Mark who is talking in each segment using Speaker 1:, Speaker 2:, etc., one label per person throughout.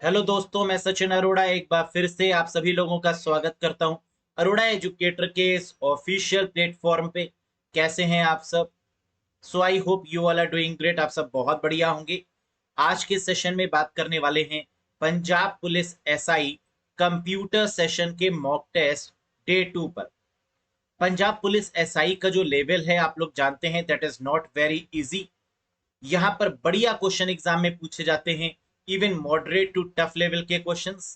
Speaker 1: Hello दोस्तों, मैं सचिन अरोड़ा एक बार फिर से आप सभी लोगों का स्वागत करता हूं अरोड़ा एजुकेटर के इस ऑफिशियल प्लेटफॉर्म पे। कैसे हैं आप सब? So I hope you all are doing great. आप सब बहुत बढ़िया होंगे। आज के सेशन में बात करने वाले हैं Punjab police SI computer session के मॉक टेस्ट डे 2 पर। पंजाब पुलिस एसआई का जो लेवल है आप लोग जानते हैं, that is not very easy. यहाँ पर बढ़िया क्वेश्चन एग्जाम में पूछे जाते हैं, even moderate to tough level के क्वेश्चंस।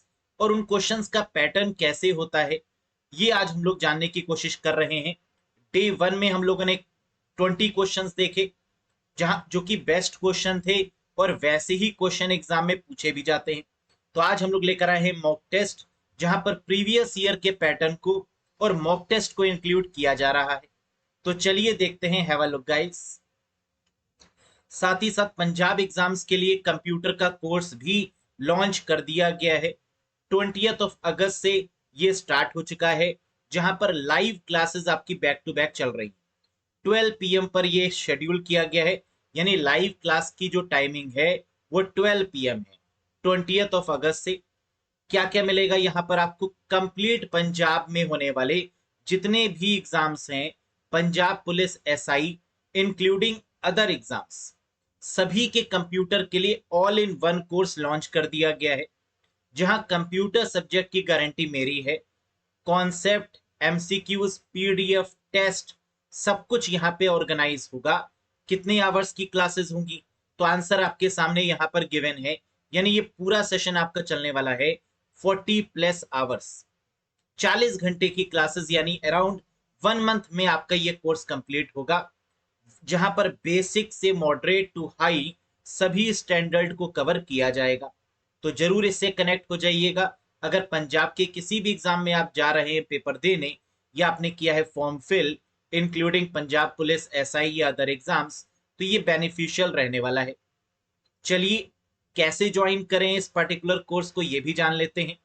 Speaker 1: और उन क्वेश्चंस का पैटर्न कैसे होता है, ये आज हम लोग जानने की कोशिश कर रहे हैं। डे 1 में हम लोगों ने 20 क्वेश्चंस देखे, जहां जो कि बेस्ट क्वेश्चन थे और वैसे ही क्वेश्चन एग्जाम में पूछे भी जाते हैं। तो आज हम लोग लेकर आए हैं मॉक टेस्ट, जहां पर प्रीवियस ईयर के पैटर्न को और मॉक टेस्ट को इंक्लूड किया जा रहा है। तो चलिए देखते हैं, हैव अ लुक गाइस। साथ ही साथ पंजाब एग्जाम्स के लिए कंप्यूटर का कोर्स भी लॉन्च कर दिया गया है। 20 अगस्त से ये स्टार्ट हो चुका है, जहां पर लाइव क्लासेस आपकी बैक टू बैक चल रही। 12 PM पर ये शेड्यूल किया गया है, यानी लाइव क्लास की जो टाइमिंग है वो 12 PM है 20 अगस्त से। क्या क्या मिलेगा यहाँ पर आपको? कंप्लीट पंजाब में होने वाले जितने भी एग्जाम्स हैं, Punjab police SI including other exams, सभी के कंप्यूटर के लिए all in one course launch कर दिया गया है, जहां कंप्यूटर सब्जेक्ट की गारंटी मेरी है। कॉन्सेप्ट, एमसीक्यूज, पीडीएफ, टेस्ट, सब कुछ यहाँ पे ऑर्गेनाइज होगा। कितने आवर्स की क्लासेस होंगी? तो आंसर आपके सामने यहाँ पर गिवन है, यानी ये पूरा सेशन आपका चलने वाला है 40+ आवर्स, 40 घंटे की क्लासेस, यानी अराउंड 1 मंथ में आपका ये कोर्स कंप्लीट होगा, जहां पर बेसिक से मॉडरेट टू हाई सभी स्टैंडर्ड को कवर किया जाएगा। तो जरूर इससे कनेक्ट हो जाइएगा। अगर पंजाब के किसी भी एग्जाम में आप जा रहे हैं पेपर देने, या आपने किया है form fill including Punjab police SI या अदर एग्जाम्स, तो ये बेनिफिशियल रहने वाला है। चलिए, कैसे ज्वाइन करें इस पर्टिकुलर कोर्स को, ये भी जान लेते हैं।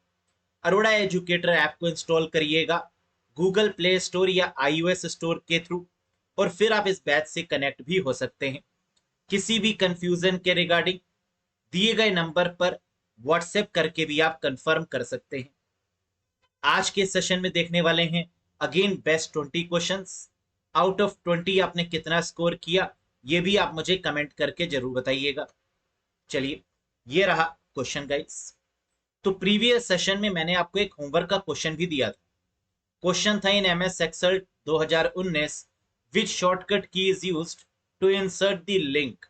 Speaker 1: अरोड़ा एजुकेटर ऐप को इंस्टॉल करिएगा गूगल प्ले स्टोर या iOS स्टोर के थ्रू, और फिर आप इस बैच से कनेक्ट भी हो सकते हैं। किसी भी कंफ्यूजन के रिगार्डिंग दिए गए नंबर पर व्हाट्सएप करके भी आप कंफर्म कर सकते हैं। आज के सेशन में देखने वाले हैं again best 20 questions. Out of 20 आपने कितना स्कोर किया, ये भी आप मुझे कमेंट करके जरूर बताइएगा। चलिए, ये रहा क्वेश्चन गाइस। तो प्रीवियस सेशन में मैंने आपको एक होमवर्क का क्वेश्चन भी दिया था। क्वेश्चन था, in MS Excel 2019 which shortcut key is used to insert the link.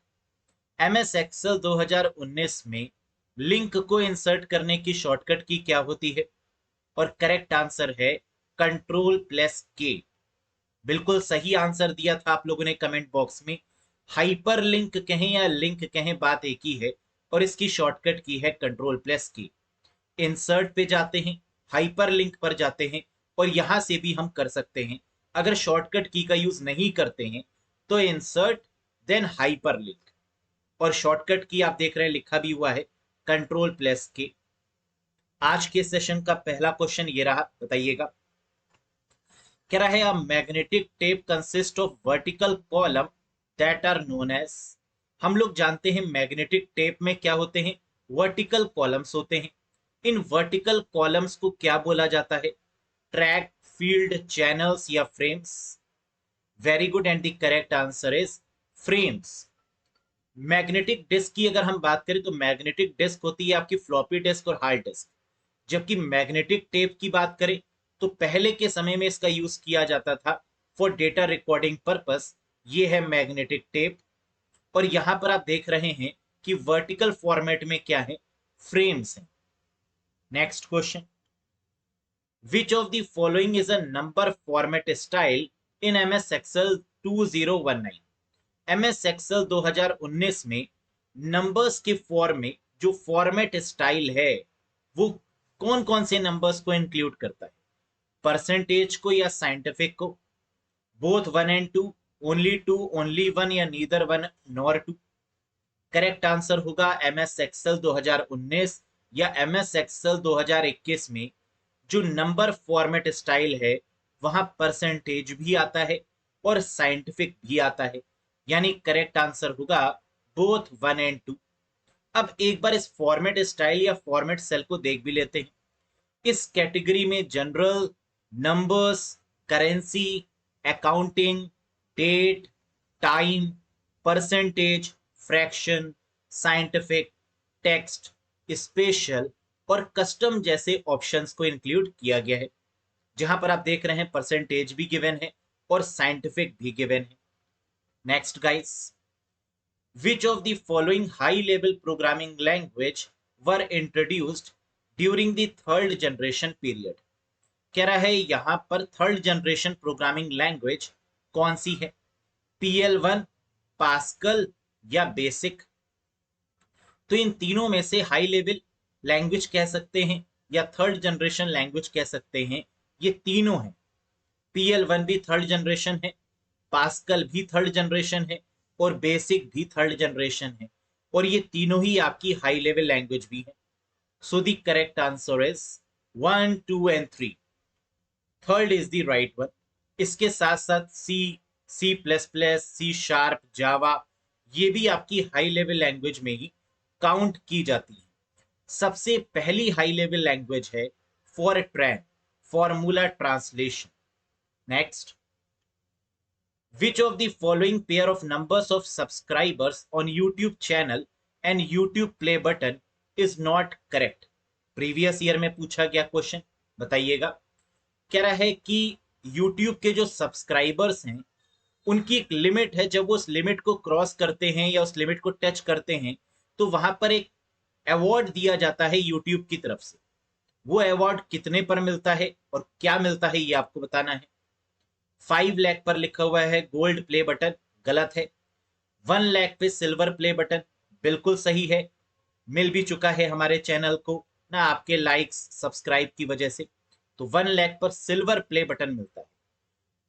Speaker 1: MS Excel 2019 में लिंक को इंसर्ट करने की शॉर्टकट की क्या होती है? और करेक्ट आंसर है कंट्रोल+K। बिल्कुल सही आंसर दिया था आप लोगों ने कमेंट बॉक्स में। हाइपर लिंक कहें या लिंक कहें, बात एक ही है, और इसकी शॉर्टकट की है कंट्रोल+K। इंसर्ट पे जाते हैं, हाइपर लिंक पर जाते हैं, और यहां से भी हम कर सकते हैं। अगर शॉर्टकट की का यूज नहीं करते हैं तो इंसर्ट देन हाइपर लिंक, और शॉर्टकट की आप देख रहे हैं लिखा भी हुआ है कंट्रोल+K। आज के सेशन का पहला क्वेश्चन ये रहा, बताइएगा। कह रहा है a magnetic tape consist of vertical column that are known as. हम लोग जानते हैं मैग्नेटिक टेप में क्या होते हैं, वर्टिकल कॉलम्स होते हैं। इन वर्टिकल कॉलम्स को क्या बोला जाता है? ट्रैक, फील्ड, चैनल्स या frames? Very good, and the correct answer is frames. Magnetic disk की अगर हम बात करें तो मैग्नेटिक डिस्क होती है आपकी फ्लॉपी डिस्क और हार्ड डिस्क, जबकि मैग्नेटिक टेप की बात करें तो पहले के समय में इसका यूज किया जाता था फॉर डेटा रिकॉर्डिंग पर्पस। ये है मैग्नेटिक टेप। और यहां पर आप देख रहे हैं कि वर्टिकल फॉर्मेट में क्या है, फ्रेम्स है। Next question, which of the following is a number format style in MS Excel 2019। MS Excel 2019 में नंबर्स के फॉर्म में जो फॉर्मेट स्टाइल है वो कौन कौन से नंबर्स को इंक्लूड करता है? परसेंटेज को या साइंटिफिक को? बोथ 1 and 2, ओनली 2, ओनली 1, या नीदर 1 nor 2? करेक्ट आंसर होगा एम एस एक्सेल 2019 या एम एस एक्सेल 2021 में जो नंबर फॉर्मेट स्टाइल है वहां परसेंटेज भी आता है और साइंटिफिक भी आता है, यानी करेक्ट आंसर होगा बोथ 1 and 2। अब एक बार इस फॉर्मेट स्टाइल या फॉर्मेट सेल को देख भी लेते हैं। इस कैटेगरी में general, numbers, currency, accounting, date, time, percentage, fraction, scientific, text, special और कस्टम जैसे ऑप्शंस को इंक्लूड किया गया है। जहां पर आप देख रहे हैं परसेंटेज भी गिवन है और साइंटिफिक भी गिवन है। Next guys, which of the following high level programming language were introduced during the third generation period? कह रहा है यहां पर थर्ड जनरेशन प्रोग्रामिंग लैंग्वेज कौन सी है, PL1, पास्कल या बेसिक। तो इन तीनों में से हाई लेवल लैंग्वेज कह सकते हैं या थर्ड जनरेशन लैंग्वेज कह सकते हैं, ये तीनों हैं। PL1 भी थर्ड जनरेशन है, पास्कल भी थर्ड जनरेशन है और बेसिक भी थर्ड जनरेशन है, और ये तीनों ही आपकी हाई लेवल लैंग्वेज भी है। So the correct answer is 1, 2 and 3। Third is the right one. इसके साथ साथ C++, C#, जावा, ये भी आपकी हाई लेवल लैंग्वेज में ही काउंट की जाती है। सबसे पहली हाई लेवल लैंग्वेज है Fortran, formula translation. Next, which of the following pair of numbers of subscribers on YouTube channel and YouTube play button is not correct? Previous year में पूछा गया क्वेश्चन, बताइएगा। कह रहा है कि YouTube के जो सब्सक्राइबर्स हैं उनकी एक लिमिट है, जब वो उस लिमिट को क्रॉस करते हैं या उस लिमिट को टच करते हैं तो वहां पर एक अवार्ड दिया जाता है YouTube की तरफ से। वो अवार्ड कितने पर मिलता है और क्या मिलता है ये आपको बताना है। 5 लाख पर लिखा हुआ है गोल्ड प्ले बटन, गलत है। 1 लाख पे सिल्वर प्ले बटन, बिल्कुल सही है, मिल भी चुका है हमारे चैनल को ना आपके लाइक्स सब्सक्राइब की वजह से। तो 1 लाख पर सिल्वर प्ले बटन मिलता है।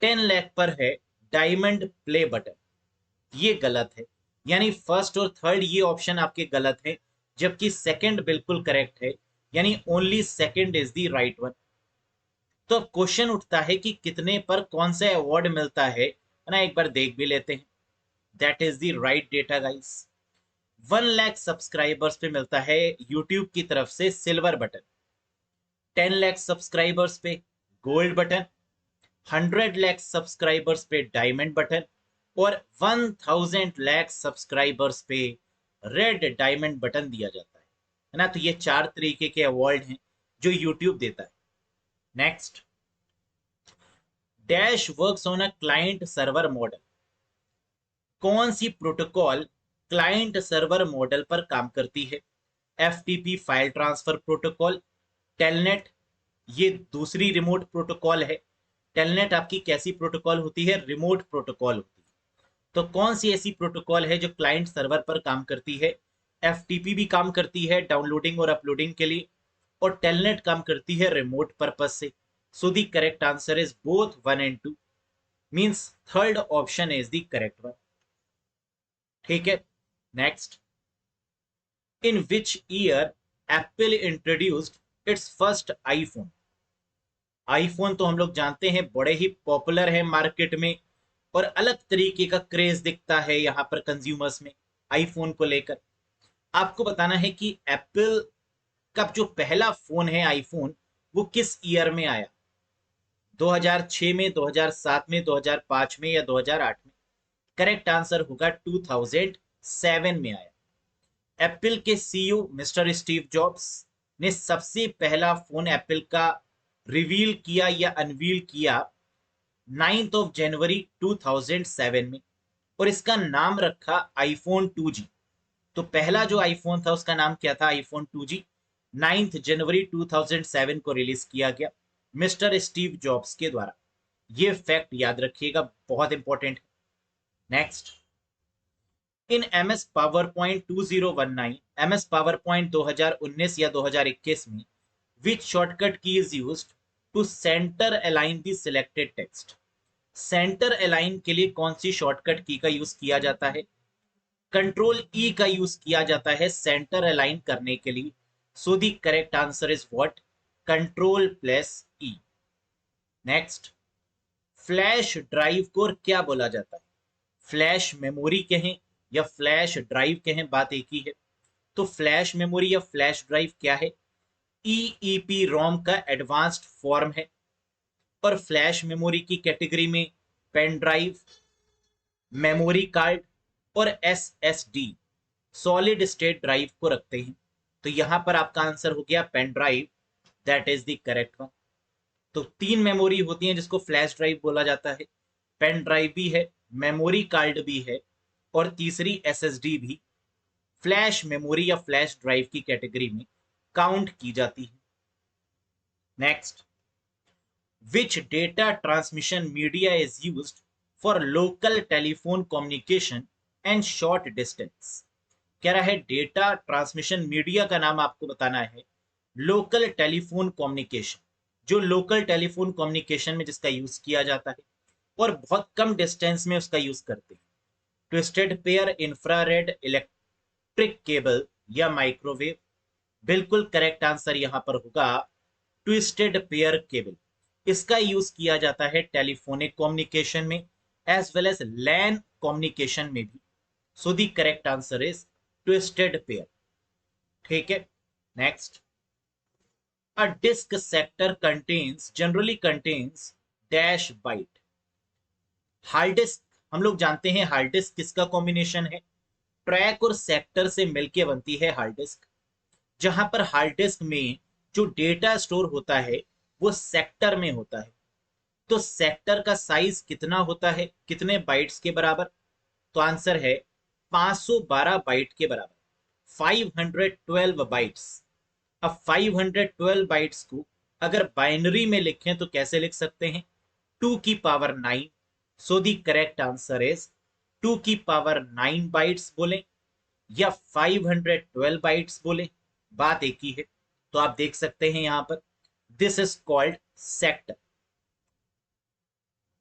Speaker 1: 10 लाख पर है डायमंड प्ले बटन, ये गलत है। यानी फर्स्ट और थर्ड ये ऑप्शन आपके गलत है, जबकि सेकंड बिल्कुल करेक्ट है, यानी only second is the right one. तो अब क्वेश्चन उठता है कि कितने पर कौन सा अवार्ड मिलता है ना, एक बार देख भी लेते हैं। That is the right data guys. 1 lakh subscribers पे मिलता है यूट्यूब की तरफ से सिल्वर बटन, 10 लाख सब्सक्राइबर्स पे गोल्ड बटन, 100 लाख सब्सक्राइबर्स पे डायमंड बटन और 1000 लाख सब्सक्राइबर्स पे रेड डायमंड बटन दिया जाता है ना। तो ये 4 तरीके के अवार्ड हैं जो यूट्यूब देता है। Next, dash works on a client server model. कौन सी प्रोटोकॉल क्लाइंट सर्वर मॉडल पर काम करती है? FTP file transfer protocol, telnet, ये दूसरी रिमोट प्रोटोकॉल है। टेलनेट आपकी कैसी प्रोटोकॉल होती है? रिमोट प्रोटोकॉल होती है। तो कौन सी ऐसी प्रोटोकॉल है जो क्लाइंट सर्वर पर काम करती है? FTP भी काम करती है डाउनलोडिंग और अपलोडिंग के लिए, और टेलनेट काम करती है रिमोट पर्पस से। सो the correct answer is both 1 and 2, means third option is the correct one. ठीक है। Next, in which year Apple introduced it's first iPhone? IPhone तो हम लोग जानते हैं बड़े ही पॉपुलर है मार्केट में, और अलग तरीके का क्रेज दिखता है यहाँ पर कंज्यूमर्स में आईफोन को लेकर। आपको बताना है कि एप्पल का जो पहला फोन है आईफोन, वो किस ईयर में आया? 2006 में, 2007 में, 2005 में या 2008 में? करेक्ट आंसर होगा 2007 में आया। एप्पल के CEO मिस्टर स्टीव जॉब्स ने सबसे पहला फोन एप्पल का रिवील किया या अनवील किया 9 जनवरी 2007 में, और इसका नाम रखा आईफोन 2G। तो पहला जो आईफोन था उसका नाम क्या था? IPhone 2G। 9 जनवरी 2007 को रिलीज किया गया मिस्टर स्टीव जॉब्स के द्वारा। ये फैक्ट याद रखिएगा, बहुत इंपॉर्टेंट है। Next, in MS PowerPoint 2019, MS PowerPoint 2019 या 2021 में which shortcut key is used to centre align the selected text? Centre align के लिए कौन सी शॉर्टकट की का यूज किया जाता है? कंट्रोल E का यूज किया जाता है सेंटर अलाइन करने के लिए। सो the correct answer is what? Ctrl+E। Next, flash drive को क्या बोला जाता है? फ्लैश मेमोरी कहें या फ्लैश ड्राइव कहें, बात एक ही है। तो फ्लैश मेमोरी या फ्लैश ड्राइव क्या है? ईईपी रोम का एडवांस्ड फॉर्म है। और फ्लैश मेमोरी की कैटेगरी में पेन ड्राइव, मेमोरी कार्ड और एसएसडी, सॉलिड स्टेट ड्राइव को रखते हैं। तो यहां पर आपका आंसर हो गया pen drive, that is the correct one. तो तीन मेमोरी होती हैं जिसको फ्लैश ड्राइव बोला जाता है, पेन ड्राइव भी है, मेमोरी कार्ड भी है, और तीसरी एसएसडी भी फ्लैश मेमोरी या फ्लैश ड्राइव की कैटेगरी में काउंट की जाती है। Next, which data transmission media is used for local telephone communication and short distance? कह रहा है डेटा ट्रांसमिशन मीडिया का नाम आपको बताना है। लोकल टेलीफोन कम्युनिकेशन, जो लोकल टेलीफोन कम्युनिकेशन में जिसका यूज किया जाता है और बहुत कम डिस्टेंस में उसका यूज करते हैं। Twisted pair, infrared, electric cable या माइक्रोवेव? बिल्कुल करेक्ट आंसर यहां पर होगा ट्विस्टेड पेयर केबल। इसका यूज किया जाता है टेलीफोनिक कम्युनिकेशन में as well as LAN communication में भी। So the correct answer is twisted pair. ठीक है, next, a disk sector contains generally contains dash byte. Hard disk, हम लोग जानते हैं हार्ड डिस्क किसका कॉम्बिनेशन है? ट्रैक और सेक्टर से मिलके बनती है हार्ड डिस्क। जहां पर हार्ड डिस्क में जो डेटा स्टोर होता है वो सेक्टर में होता है। तो सेक्टर का साइज कितना होता है, कितने बाइट्स के बराबर? तो आंसर है 512 बाइट के बराबर, 512 बाइट्स। अब 512 बाइट्स को अगर बाइनरी में लिखें तो कैसे लिख सकते हैं? 2 की power 9। So the correct answer is 2 की पावर 9 बाइट्स बोलें या 512 बाइट्स बोलें, बात एक ही है। तो आप देख सकते हैं यहां पर this is called sector.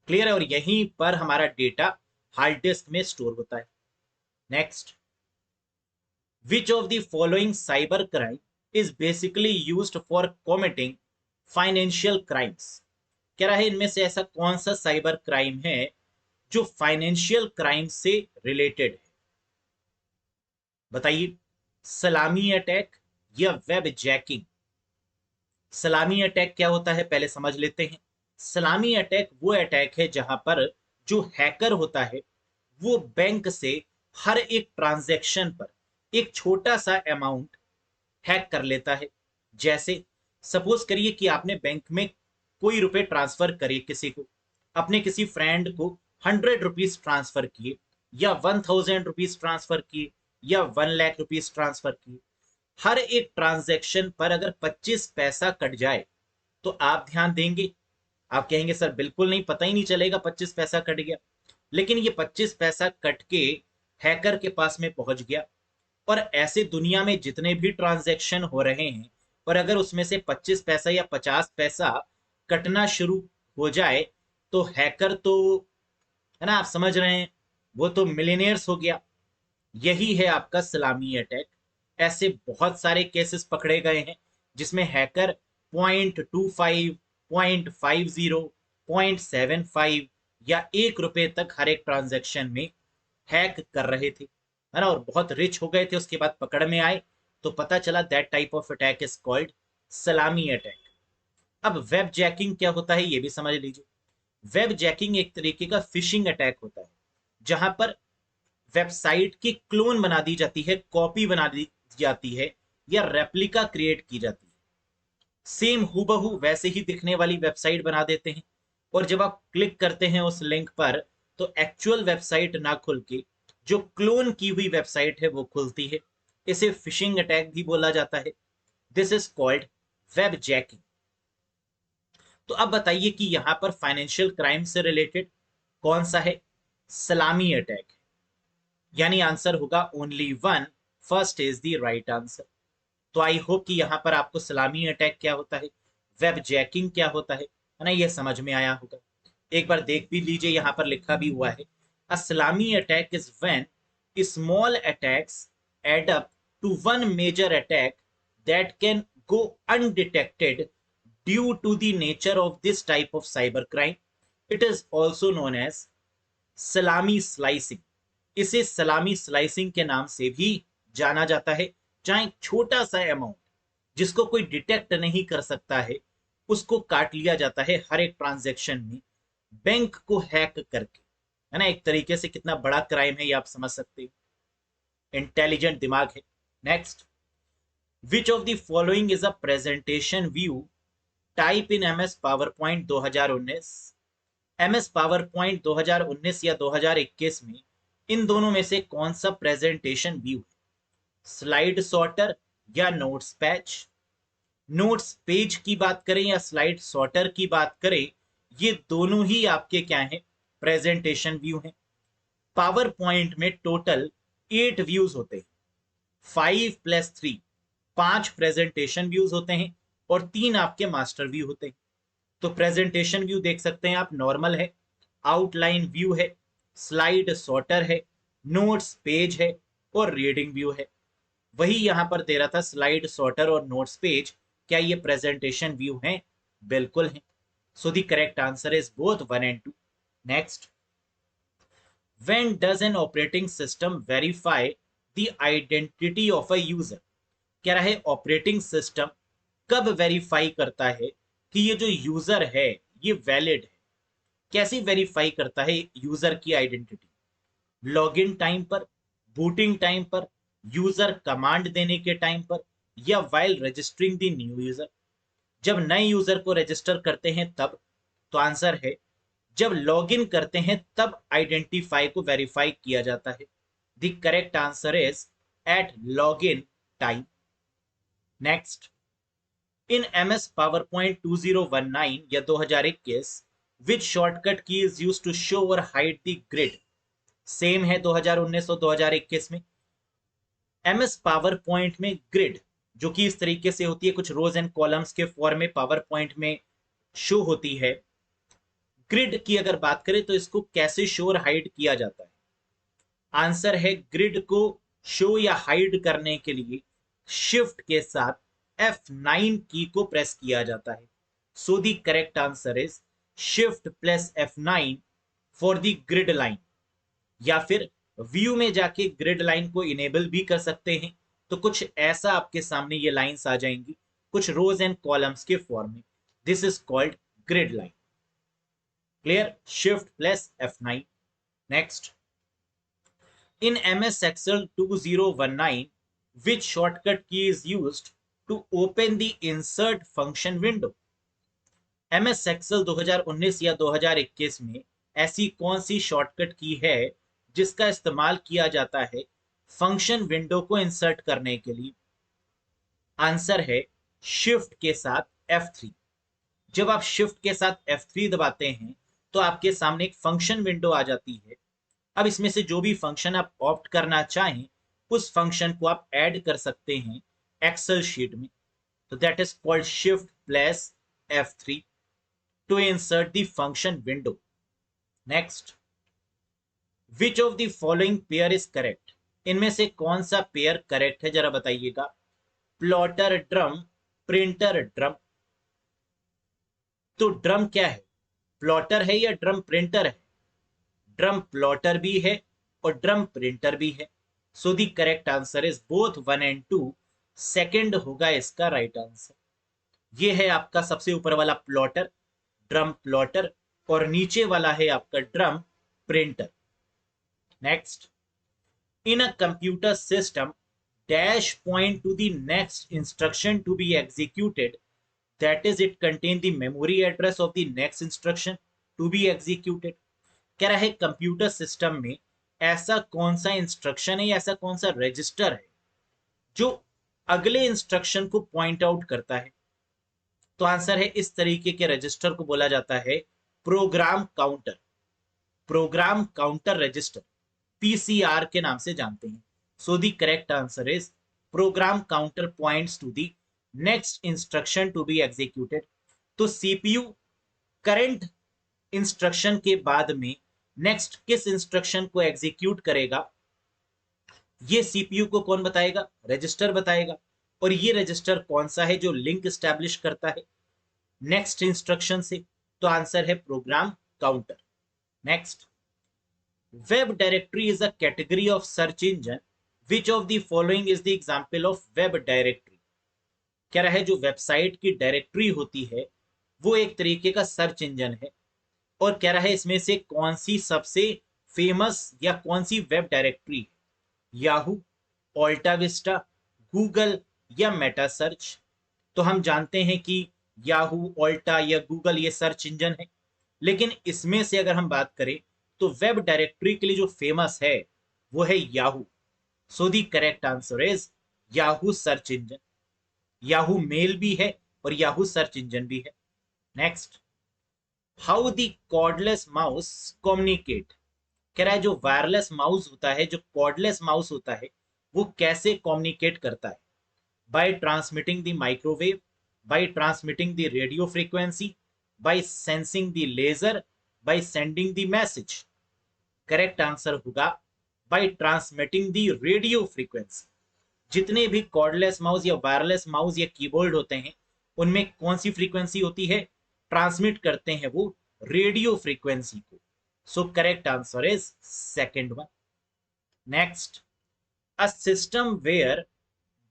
Speaker 1: Clear है? और यहीं पर हमारा डेटा हार्ड डिस्क में स्टोर होता है। Next, which of the following cyber crime is basically used for committing financial crimes? कह रहा है इनमें से ऐसा कौन सा साइबर क्राइम है जो फाइनेंशियल क्राइम से रिलेटेड है? बताइए, सलामी अटैक या वेब जैकिंग? सलामी अटैक क्या होता है पहले समझ लेते हैं। सलामी अटैक वो अटैक है जहां पर जो हैकर होता है वो बैंक से हर एक ट्रांजैक्शन पर एक छोटा सा अमाउंट हैक कर लेता है। जैसे सपोज करिए कि आपने बैंक में कोई रुपए ट्रांसफर करे किसी को, अपने किसी फ्रेंड को 100 रुपीज ट्रांसफर किए या 1000 रुपीज ट्रांसफर किए या 1 लाख रुपीज ट्रांसफर किए। हर एक ट्रांजैक्शन पर अगर 25 पैसा कट जाए तो आप ध्यान देंगे? आप कहेंगे सर बिल्कुल नहीं, पता ही नहीं चलेगा 25 पैसा कट गया। लेकिन ये 25 पैसा कट के हैकर के पास में पहुंच गया, और ऐसे दुनिया में जितने भी ट्रांजैक्शन हो रहे हैं और अगर उसमें से 25 पैसा या 50 पैसा कटना शुरू हो जाए तो हैकर तो, है ना, आप समझ रहे हैं, वो तो मिलीनियर्स हो गया। यही है आपका सलामी अटैक। ऐसे बहुत सारे केसेस पकड़े गए हैं जिसमें हैकर 0.25, 0.50, 0.75 या 1 रुपए तक हर एक ट्रांजैक्शन में हैक कर रहे थे, है ना, और बहुत रिच हो गए थे। उसके बाद पकड़ में आए तो पता चला that type of attack is called सलामी अटैक। अब वेब जैकिंग क्या होता है ये भी समझ लीजिए। वेब जैकिंग एक तरीके का फिशिंग अटैक होता है जहां पर वेबसाइट की क्लोन बना दी जाती है, कॉपी बना दी जाती है या रेप्लिका क्रिएट की जाती है। सेम हूबहू वैसे ही दिखने वाली वेबसाइट बना देते हैं, और जब आप क्लिक करते हैं उस लिंक पर तो एक्चुअल वेबसाइट ना खुल के जो क्लोन की हुई वेबसाइट है वो खुलती है। इसे फिशिंग अटैक भी बोला जाता है। This is called web jacking. तो अब बताइए कि यहां पर फाइनेंशियल क्राइम से रिलेटेड कौन सा है? सलामी अटैक, यानी आंसर होगा only one, first is the right answer. तो आई होप कि यहां पर आपको सलामी अटैक क्या होता है, वेब जैकिंग क्या होता है ना, ये समझ में आया होगा। एक बार देख भी लीजिए, यहां पर लिखा भी हुआ है, a salami attack is when small attacks add up to one major attack that can go undetected due to the nature of this type of cyber crime. It is also known as salami slicing. इसे salami slicing के नाम से भी जाना जाता है। चाहे छोटा सा अमाउंट जिसको कोई डिटेक्ट नहीं कर सकता है, उसको काट लिया जाता है हर एक ट्रांजैक्शन में, बैंक को हैक करके, है ना। एक तरीके से कितना बड़ा क्राइम है ये आप समझ सकते हो। इंटेलिजेंट दिमाग है। Next, which of the following is a presentation view type in MS PowerPoint 2019? MS PowerPoint 2019 या 2021 में इन दोनों में से कौन सा प्रेजेंटेशन व्यू है? स्लाइड सॉर्टर या नोट्स पैच? नोट्स पेज की बात करें या स्लाइड सॉर्टर की बात करें, ये दोनों ही आपके क्या हैं? प्रेजेंटेशन व्यू हैं। पावर पॉइंट में टोटल 8 व्यूज होते हैं, 5 + 3, 5 प्रेजेंटेशन व्यूज होते हैं और 3 आपके मास्टर व्यू होते हैं। तो प्रेजेंटेशन व्यू देख सकते हैं आप, नॉर्मल है, आउटलाइन व्यू है, स्लाइड सॉर्टर है, नोट्स पेज है और रीडिंग व्यू है। वही यहां पर दे रहा था, स्लाइड सॉर्टर और नोट्स पेज, क्या ये प्रेजेंटेशन व्यू हैं? बिल्कुल हैं। So the correct answer is both 1 and 2। Next, when does an operating system verify the identity of a user? कह रहा है ऑपरेटिंग सिस्टम कब वेरीफाई करता है कि ये जो यूजर है ये वैलिड है? कैसे वेरीफाई करता है यूजर की आइडेंटिटी? लॉगिन टाइम पर, बूटिंग टाइम पर, यूजर कमांड देने के टाइम पर, या while registering the new user? जब नए यूजर को रजिस्टर करते हैं तब। तो आंसर है जब लॉगिन करते हैं तब आइडेंटिफाई को वेरीफाई किया जाता है। The correct answer is at login time. Next, in MS PowerPoint 2019 या 2021 which shortcut key is use to show और हाइड द ग्रिड? सेम है 2019 और 2021 में। एमएस पावर पॉइंट में ग्रिड जो कि इस तरीके से होती है, कुछ रोज एंड कॉलम्स के फॉर्म में पावर पॉइंट में शो होती है। ग्रिड की अगर बात करें तो इसको कैसे शो और हाइड किया जाता है? आंसर है ग्रिड को शो या हाइड करने के लिए शिफ्ट के साथ F9 की को प्रेस किया जाता है। So the correct answer is shift plus F9 for the grid line. या फिर व्यू में जाके ग्रिड लाइन को इनेबल भी कर सकते हैं, तो कुछ ऐसा आपके सामने ये लाइंस आ जाएंगी, कुछ रोज एंड कॉलम्स के फॉर्म में। This is called grid line. Clear? Shift plus F9। Next, in MS Excel 2019 which shortcut key is used to open the insert function window? MS Excel 2019 या 2021 में ऐसी कौन सी shortcut की है जिसका इस्तेमाल किया जाता है फंक्शन विंडो को इंसर्ट करने के लिए? आंसर है शिफ्ट के साथ F3। जब आप शिफ्ट के साथ F3 दबाते हैं तो आपके सामने एक फंक्शन विंडो आ जाती है। अब इसमें से जो भी फंक्शन आप ऑप्ट करना चाहें उस फंक्शन को आप ऐड कर सकते हैं एक्सेल शीट में। तो that is called shift plus F3 to insert the function window. Next, which of the following pair is correct? इनमें से कौन सा पेयर करेक्ट है जरा बताइएगा। Plotter drum, printer drum. तो ड्रम क्या है? प्लॉटर है या ड्रम प्रिंटर है? ड्रम प्लॉटर भी है और ड्रम प्रिंटर भी है। So the correct answer is both 1 and 2। Second होगा इसका राइट आंसर। ये है आपका सबसे ऊपर वाला प्लॉटर, ड्रम प्लॉटर, और नीचे वाला है आपका drum printer. Next, in a computer system dash point to the next instruction to be executed, that is it content the memory address of the next instruction to be executed. कह रहा है computer system में ऐसा कौन सा instruction है या ऐसा कौन सा रजिस्टर है जो अगले इंस्ट्रक्शन को पॉइंट आउट करता है? तो आंसर है इस तरीके के रजिस्टर को बोला जाता है program counter. Program counter register, PCR के नाम से जानते हैं। So the correct answer is program counter points to the next instruction to be executed. तो सीपीयू करंट इंस्ट्रक्शन के बाद में नेक्स्ट किस इंस्ट्रक्शन को एग्जीक्यूट करेगा, ये सीपीयू को कौन बताएगा? रजिस्टर बताएगा। और ये रजिस्टर कौन सा है जो लिंक एस्टैब्लिश करता है नेक्स्ट इंस्ट्रक्शन से? तो आंसर है program counter. Next, web directory is a category of search engine which of the following is the example of web directory. कह रहा है जो वेबसाइट की डायरेक्टरी होती है वो एक तरीके का सर्च इंजन है, और कह रहा है इसमें से कौन सी सबसे फेमस या कौन सी वेब डायरेक्टरी है, याहू, ऑल्टा विस्टा, गूगल या मेटा सर्च। तो हम जानते हैं कि याहू, ऑल्टा या गूगल ये सर्च इंजन है, लेकिन इसमें से अगर हम बात करें तो वेब डायरेक्टरी के लिए जो फेमस है वो है Yahoo. So the correct answer is Yahoo search engine. Yahoo mail भी है और याहू सर्च इंजन भी है। Next, how the cordless mouse communicate. कह रहा है जो वायरलेस माउस होता है, जो कॉर्डलेस माउस होता है, वो कैसे कम्युनिकेट करता है। By transmitting the microwave, by transmitting the radio frequency, by sensing the laser, by sending the message. Correct answer होगा by transmitting the radio frequency. जितने भी कॉर्डलेस माउस या वायरलेस माउस या कीबोर्ड होते हैं उनमें कौन सी फ्रीक्वेंसी होती है, ट्रांसमिट करते हैं वो रेडियो फ्रीक्वेंसी को। So correct answer is second one. Next, a system where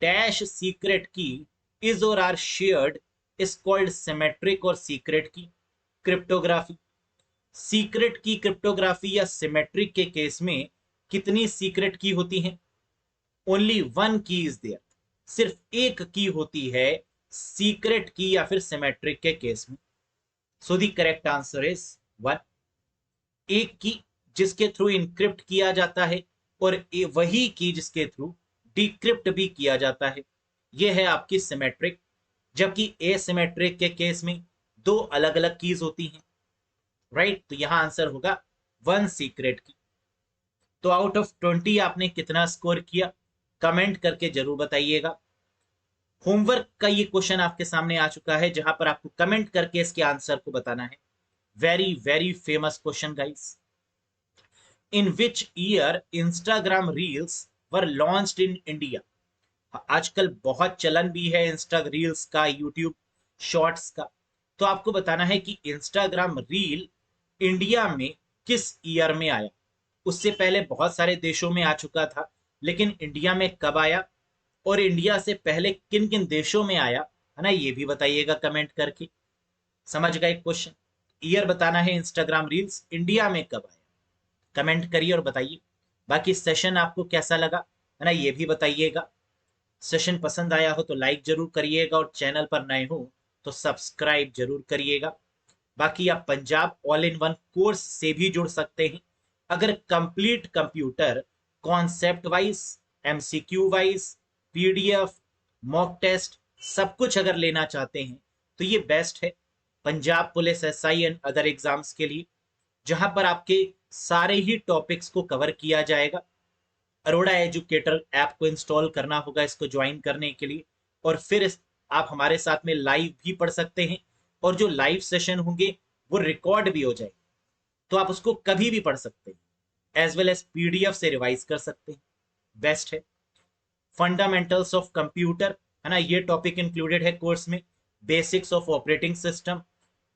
Speaker 1: dash secret key is or are shared is called symmetric or secret key cryptography. Secret key cryptography या symmetric के case में कितनी secret key होती हैं? Only one key is there, सिर्फ एक की होती है सीक्रेट की या फिर सिमेट्रिक के केस में। सो the correct answer is one. एक की जिसके थ्रू इनक्रिप्ट किया जाता है और वही की जिसके थ्रू डिक्रिप्ट भी किया जाता है, यह है आपकी सिमेट्रिक। जबकि एसिमेट्रिक के केस में दो अलग अलग कीज होती हैं, राइट। तो यहां आंसर होगा वन सीक्रेट की। तो आउट ऑफ 20 आपने कितना स्कोर किया, कमेंट करके जरूर बताइएगा। होमवर्क का ये क्वेश्चन आपके सामने आ चुका है जहां पर आपको कमेंट करके इसके आंसर को बताना है। Very very famous question guys. In which year Instagram reels were launched in India. आजकल बहुत चलन भी है इंस्टा रील्स का, यूट्यूब शॉर्ट्स का। तो आपको बताना है कि इंस्टाग्राम रील इंडिया में किस ईयर में आया। उससे पहले बहुत सारे देशों में आ चुका था, लेकिन इंडिया में कब आया और इंडिया से पहले किन किन देशों में आया, है ना, ये भी बताइएगा कमेंट करके। समझ गए क्वेश्चन। ईयर बताना है इंस्टाग्राम रील्स इंडिया में कब आया, कमेंट करिए और बताइए। बाकी सेशन आपको कैसा लगा, है ना, ये भी बताइएगा। सेशन पसंद आया हो तो लाइक जरूर करिएगा और चैनल पर नए हो तो सब्सक्राइब जरूर करिएगा। बाकी आप Punjab all in one course से भी जुड़ सकते हैं। अगर complete computer concept wise, MCQ wise, PDF, mock test सब कुछ अगर लेना चाहते हैं तो ये बेस्ट है Punjab police SI and other exams के लिए, जहां पर आपके सारे ही टॉपिक्स को कवर किया जाएगा। अरोड़ा एजुकेटर ऐप को इंस्टॉल करना होगा इसको ज्वाइन करने के लिए, और फिर आप हमारे साथ में लाइव भी पढ़ सकते हैं, और जो लाइव सेशन होंगे वो रिकॉर्ड भी हो जाएंगे, तो आप उसको कभी भी पढ़ सकते हैं, एज वेल एज पीडीएफ से रिवाइज कर सकते हैं। बेस्ट है। फंडामेंटल्स ऑफ कंप्यूटर, है ना, ये टॉपिक इंक्लूडेड है कोर्स में। Basics of operating system,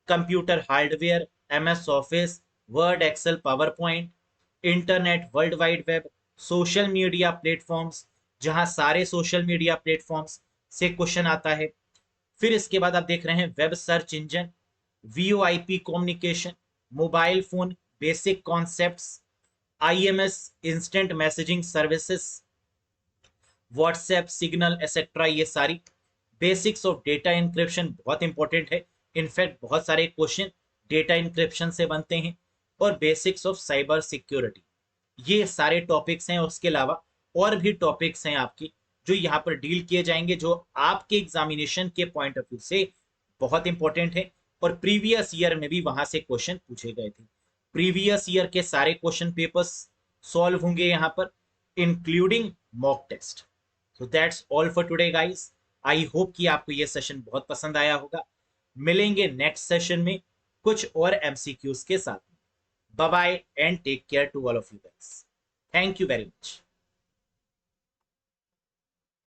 Speaker 1: computer hardware, MS Office, Word, Excel, PowerPoint, internet, World Wide Web, social media platforms, जहां सारे सोशल मीडिया प्लेटफॉर्म्स से क्वेश्चन आता है। फिर इसके बाद आप देख रहे हैं web search engine, VoIP communication, mobile phone basic concepts, IMS instant messaging services, WhatsApp, Signal etcetera, ये सारी। बेसिक्स ऑफ डेटा इंक्रिप्शन बहुत इंपॉर्टेंट है, इनफैक्ट बहुत सारे क्वेश्चन डेटा इंक्रिप्शन से बनते हैं। और बेसिक्स ऑफ साइबर सिक्योरिटी, ये सारे टॉपिक्स हैं। उसके अलावा और भी टॉपिक्स हैं आपकी जो यहाँ पर डील किए जाएंगे, जो आपके एग्जामिनेशन के पॉइंट ऑफ व्यू से बहुत इंपॉर्टेंट है, और प्रीवियस ईयर में भी वहां से क्वेश्चन पूछे गए थे। प्रीवियस ईयर के सारे क्वेश्चन पेपर्स सॉल्व होंगे यहाँ पर, including mock test. So that's all for today guys. I hope कि आपको ये सेशन बहुत पसंद आया होगा। मिलेंगे नेक्स्ट सेशन में कुछ और एमसीक्यूज के साथ। Bye bye and take care to all of you guys. Thank you very much.